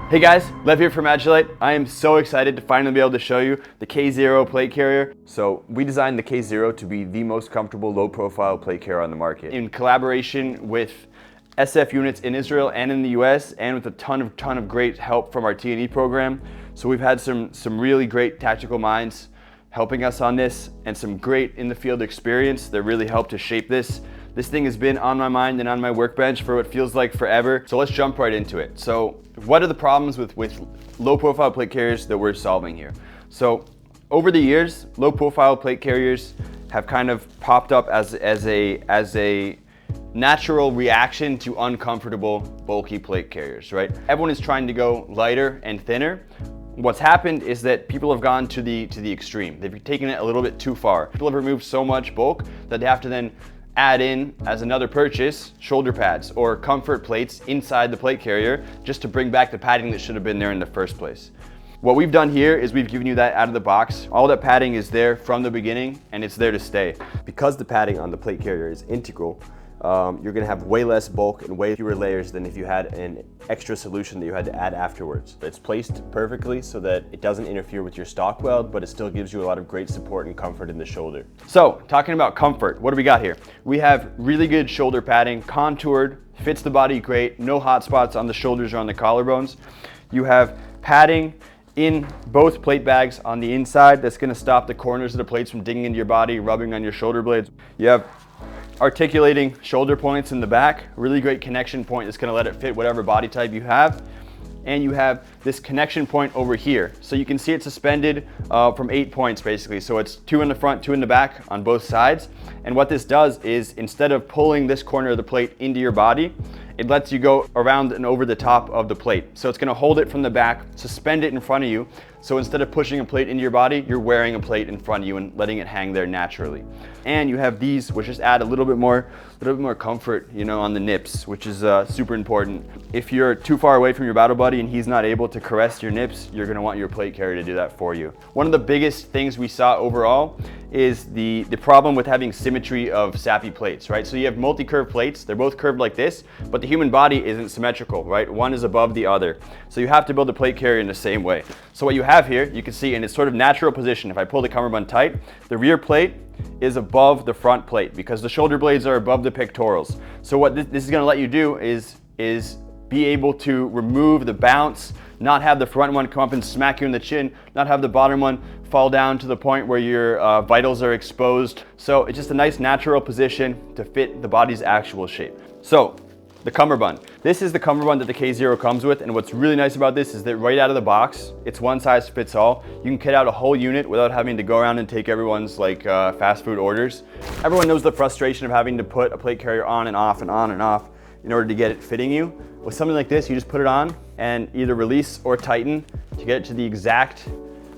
Hey guys, Lev here from Agilite. I am so excited to finally be able to show you the K0 plate carrier. So we designed the K0 to be the most comfortable low profile plate carrier on the market. In collaboration with SF units in Israel and in the US, and with a ton of great help from our T&E program. So we've had some really great tactical minds helping us on this, and some great in the field experience that really helped to shape this. This thing has been on my mind and on my workbench for what feels like forever. So let's jump right into it. So what are the problems with low profile plate carriers that we're solving here? So over the years, low profile plate carriers have kind of popped up as a natural reaction to uncomfortable bulky plate carriers, right? Everyone is trying to go lighter and thinner. What's happened is that people have gone to the extreme. They've taken it a little bit too far. People have removed so much bulk that they have to then add in, as another purchase, shoulder pads or comfort plates inside the plate carrier just to bring back the padding that should have been there in the first place. What we've done here is we've given you that out of the box. All that padding is there from the beginning, and it's there to stay. Because the padding on the plate carrier is integral, you're gonna have way less bulk and way fewer layers than if you had an extra solution that you had to add afterwards. It's placed perfectly so that it doesn't interfere with your stock weld, but it still gives you a lot of great support and comfort in the shoulder. So, talking about comfort, what do we got here? We have really good shoulder padding, contoured, fits the body great, no hot spots on the shoulders or on the collarbones. You have padding in both plate bags on the inside that's gonna stop the corners of the plates from digging into your body, rubbing on your shoulder blades. You have articulating shoulder points in the back, really great connection point that's going to let it fit whatever body type you have. And you have this connection point over here. So you can see it suspended from 8 points basically. So it's 2 in the front, 2 in the back on both sides. And what this does is, instead of pulling this corner of the plate into your body, it lets you go around and over the top of the plate. So it's going to hold it from the back, suspend it in front of you. So instead of pushing a plate into your body, you're wearing a plate in front of you and letting it hang there naturally. And you have these, which just add a little bit more comfort, you know, on the nips, which is super important. If you're too far away from your battle buddy and he's not able to caress your nips, you're going to want your plate carrier to do that for you. One of the biggest things we saw overall is the problem with having symmetry of sappy plates, right? So you have multi-curved plates, they're both curved like this, but the human body isn't symmetrical, right? One is above the other. So you have to build a plate carrier in the same way. So what you have here, you can see in its sort of natural position, if I pull the cummerbund tight, the rear plate is above the front plate because the shoulder blades are above the pectorals. So what this is going to let you do is be able to remove the bounce, not have the front one come up and smack you in the chin, not have the bottom one fall down to the point where your vitals are exposed. So it's just a nice natural position to fit the body's actual shape. So the cummerbund. This is the cummerbund that the K0 comes with, and what's really nice about this is that right out of the box, it's one size fits all. You can kit out a whole unit without having to go around and take everyone's fast food orders. Everyone knows the frustration of having to put a plate carrier on and off and on and off in order to get it fitting you. With something like this, you just put it on and either release or tighten to get it to the exact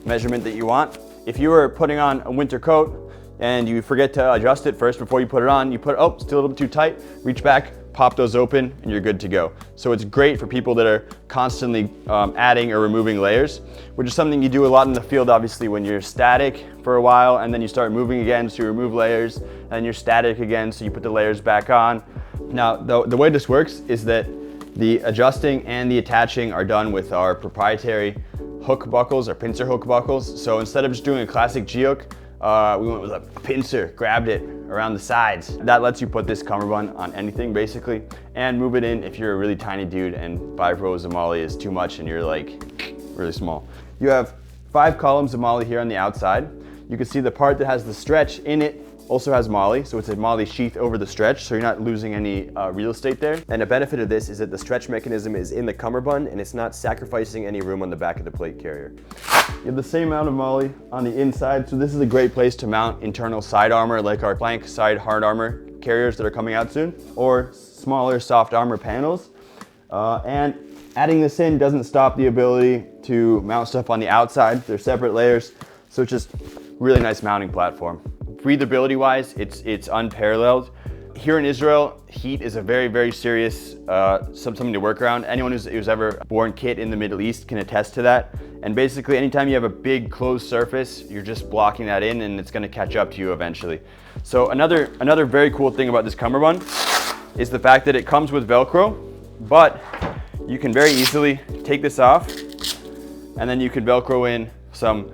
measurement that you want. If you were putting on a winter coat and you forget to adjust it first before you put it on, you put, oh, still a little bit too tight, reach back, pop those open, and you're good to go. So it's great for people that are constantly adding or removing layers, which is something you do a lot in the field, obviously, when you're static for a while and then you start moving again, so you remove layers, and you're static again, so you put the layers back on. Now, the way this works is that the adjusting and the attaching are done with our proprietary hook buckles, or pincer hook buckles. So instead of just doing a classic G-hook, we went with a pincer, grabbed it around the sides. That lets you put this cummerbund on anything basically, and move it in if you're a really tiny dude and 5 rows of MOLLE is too much and you're like really small. You have 5 columns of MOLLE here on the outside. You can see the part that has the stretch in it also has MOLLE, so it's a MOLLE sheath over the stretch, so you're not losing any real estate there. And a benefit of this is that the stretch mechanism is in the cummerbund and it's not sacrificing any room on the back of the plate carrier. You have the same amount of MOLLE on the inside, so this is a great place to mount internal side armor like our flank side hard armor carriers that are coming out soon, or smaller soft armor panels. And adding this in doesn't stop the ability to mount stuff on the outside. They're separate layers, so it's just really nice mounting platform. Breathability wise, it's unparalleled. Here in Israel, heat is a very serious something to work around. Anyone who's ever worn kit in the Middle East can attest to that. And basically, anytime you have a big closed surface, you're just blocking that in, and it's going to catch up to you eventually. So another very cool thing about this cummerbund is the fact that it comes with Velcro, but you can very easily take this off, and then you can Velcro in some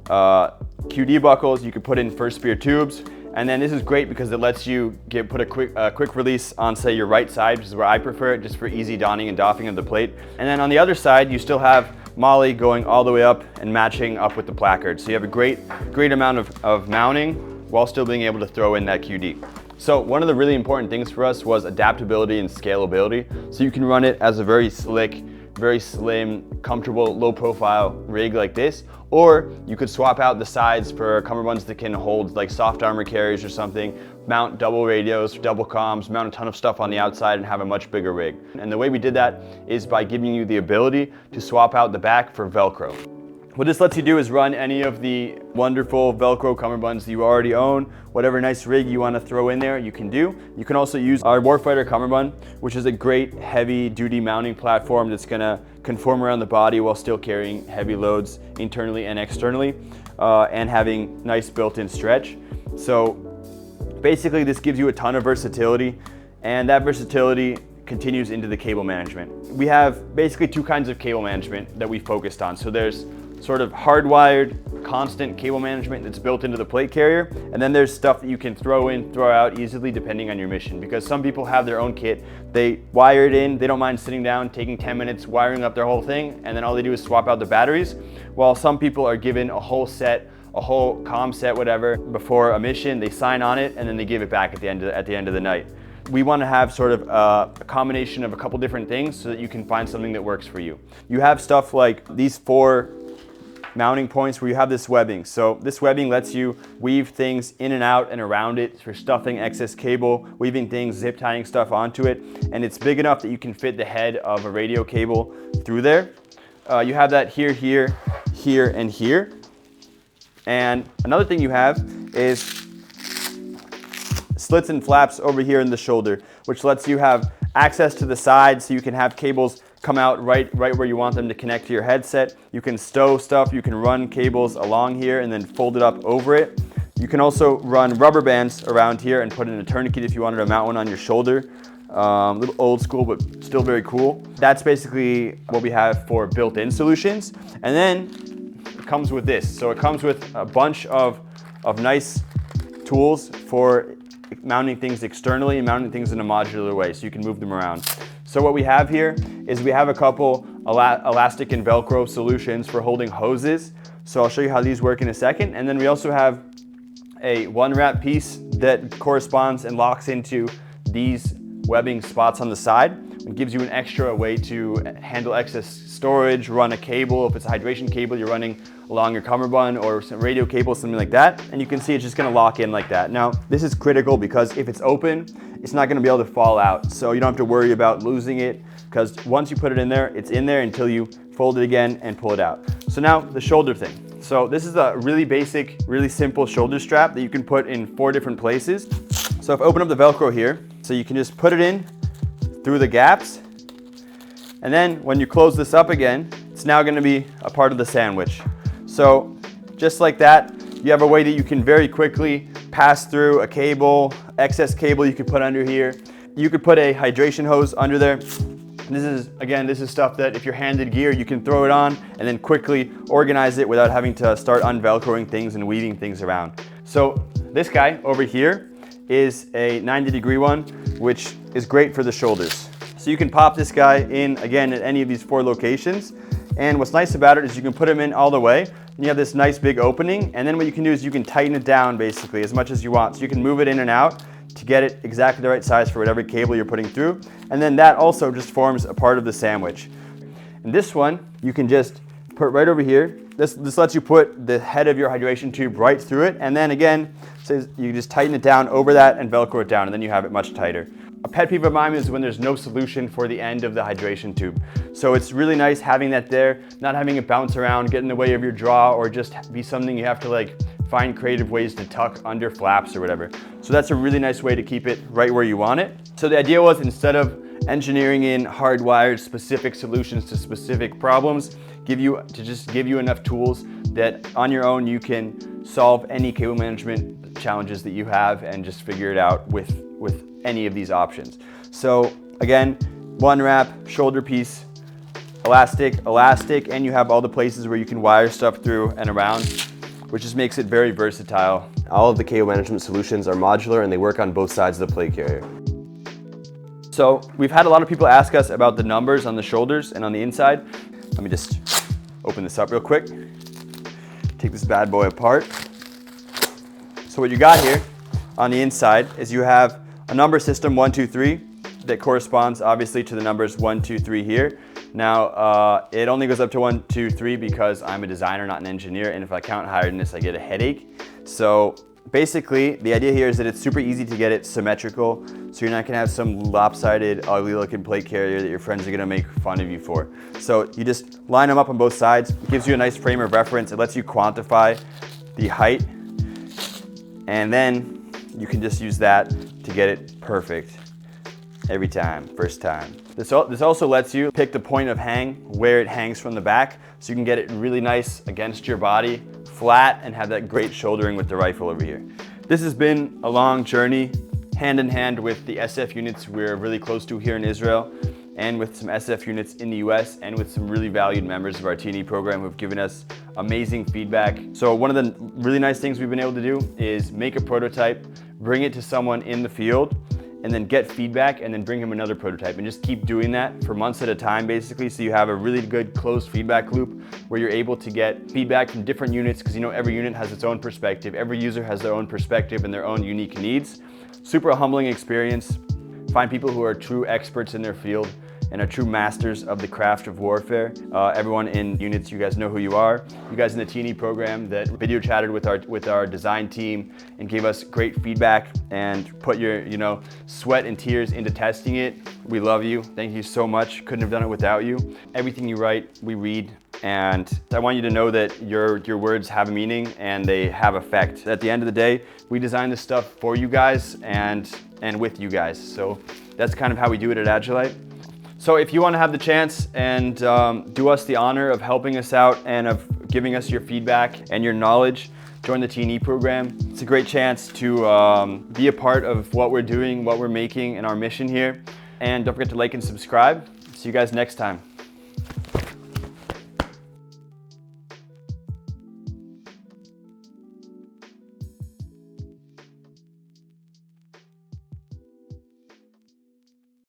QD buckles. You could put in first spear tubes, and then this is great because it lets you put a quick release on, say, your right side, which is where I prefer it, just for easy donning and doffing of the plate. And then on the other side, you still have Molly going all the way up and matching up with the placard. So you have a great amount of mounting while still being able to throw in that QD. So one of the really important things for us was adaptability and scalability. So you can run it as a very slick, very slim, comfortable, low profile rig like this, or you could swap out the sides for cummerbunds that can hold like soft armor carriers or something, mount double radios, double comms, mount a ton of stuff on the outside and have a much bigger rig. And the way we did that is by giving you the ability to swap out the back for Velcro. What this lets you do is run any of the wonderful Velcro cummerbunds that you already own. Whatever nice rig you want to throw in there, you can do. You can also use our Warfighter Cummerbund, which is a great heavy duty mounting platform that's going to conform around the body while still carrying heavy loads internally and externally, and having nice built-in stretch. So basically this gives you a ton of versatility, and that versatility continues into the cable management. We have basically two kinds of cable management that we focused on. So there's sort of hardwired, constant cable management that's built into the plate carrier, and then there's stuff that you can throw in, throw out easily depending on your mission, because some people have their own kit. They wire it in, they don't mind sitting down, taking 10 minutes, wiring up their whole thing, and then all they do is swap out the batteries, while some people are given a whole set, a whole comm set, whatever, before a mission. They sign on it, and then they give it back at the end of the night. We want to have sort of a combination of a couple different things so that you can find something that works for you. You have stuff like these 4 mounting points where you have this webbing. So this webbing lets you weave things in and out and around it for stuffing excess cable, weaving things, zip tying stuff onto it. And it's big enough that you can fit the head of a radio cable through there. You have that here, here, here, and here. And another thing you have is slits and flaps over here in the shoulder, which lets you have access to the side so you can have cables come out right where you want them to connect to your headset. You can stow stuff, you can run cables along here and then fold it up over it. You can also run rubber bands around here and put in a tourniquet if you wanted to mount one on your shoulder. A little old school, but still very cool. That's basically what we have for built-in solutions. And then it comes with this. So it comes with a bunch of nice tools for mounting things externally and mounting things in a modular way so you can move them around. So what we have here is we have a couple elastic and Velcro solutions for holding hoses. So I'll show you how these work in a second. And then we also have a 1-wrap piece that corresponds and locks into these webbing spots on the side. It gives you an extra way to handle excess storage, run a cable. If it's a hydration cable you're running along your cummerbund, or some radio cable, something like that. And you can see it's just gonna lock in like that. Now, this is critical because if it's open, it's not gonna be able to fall out. So you don't have to worry about losing it, because once you put it in there, it's in there until you fold it again and pull it out. So now the shoulder thing. So this is a really basic, really simple shoulder strap that you can put in 4 different places. So if I open up the Velcro here, so you can just put it in through the gaps. And then when you close this up again, it's now gonna be a part of the sandwich. So just like that, you have a way that you can very quickly pass through a cable, excess cable you could put under here. You could put a hydration hose under there. This is stuff that if you're handed gear, you can throw it on and then quickly organize it without having to start unvelcroing things and weaving things around. So this guy over here is a 90-degree one, which is great for the shoulders. So you can pop this guy in, again, at any of these 4 locations. And what's nice about it is you can put them in all the way, and you have this nice big opening, and then what you can do is you can tighten it down basically as much as you want. So you can move it in and out to get it exactly the right size for whatever cable you're putting through. And then that also just forms a part of the sandwich. And this one, you can just put right over here. This lets you put the head of your hydration tube right through it. And then again, says you just tighten it down over that and Velcro it down, and then you have it much tighter. A pet peeve of mine is when there's no solution for the end of the hydration tube. So it's really nice having that there, not having it bounce around, get in the way of your draw, or just be something you have to like find creative ways to tuck under flaps or whatever. So that's a really nice way to keep it right where you want it. So the idea was, instead of engineering in hardwired specific solutions to specific problems, just give you enough tools that on your own you can solve any cable management challenges that you have and just figure it out with any of these options. So again, 1-wrap shoulder piece elastic, and you have all the places where you can wire stuff through and around, which just makes it very versatile. All of the KO management solutions are modular and they work on both sides of the plate carrier. So we've had a lot of people ask us about the numbers on the shoulders and on the inside. Let me just open this up real quick. Take this bad boy apart. So what you got here on the inside is you have a number system 1, 2, 3 that corresponds obviously to the numbers 1, 2, 3 here. Now it only goes up to 1, 2, 3 because I'm a designer, not an engineer, and if I count higher than this, I get a headache. So basically, the idea here is that it's super easy to get it symmetrical, so you're not gonna have some lopsided, ugly looking plate carrier that your friends are gonna make fun of you for. So you just line them up on both sides. It gives you a nice frame of reference. It lets you quantify the height, and then you can just use that to get it perfect every time, first time. This also lets you pick the point of hang, where it hangs from the back, so you can get it really nice against your body, flat, and have that great shouldering with the rifle over here. This has been a long journey, hand in hand with the SF units we're really close to here in Israel, and with some SF units in the US, and with some really valued members of our T&E program who've given us amazing feedback. So one of the really nice things we've been able to do is make a prototype, bring it to someone in the field, and then get feedback, and then bring him another prototype, and just keep doing that for months at a time basically, so you have a really good closed feedback loop where you're able to get feedback from different units, because you know every unit has its own perspective, every user has their own perspective and their own unique needs. Super humbling experience. Find people who are true experts in their field and are true masters of the craft of warfare. Everyone in units, you guys know who you are. You guys in the T&E program that video chatted with our design team and gave us great feedback and put your sweat and tears into testing it. We love you. Thank you so much. Couldn't have done it without you. Everything you write, we read. And I want you to know that your words have meaning and they have effect. At the end of the day, we design this stuff for you guys and with you guys. So that's kind of how we do it at Agilite. So if you want to have the chance and do us the honor of helping us out and of giving us your feedback and your knowledge, join the T&E program. It's a great chance to be a part of what we're doing, what we're making, and our mission here. And don't forget to like and subscribe. See you guys next time.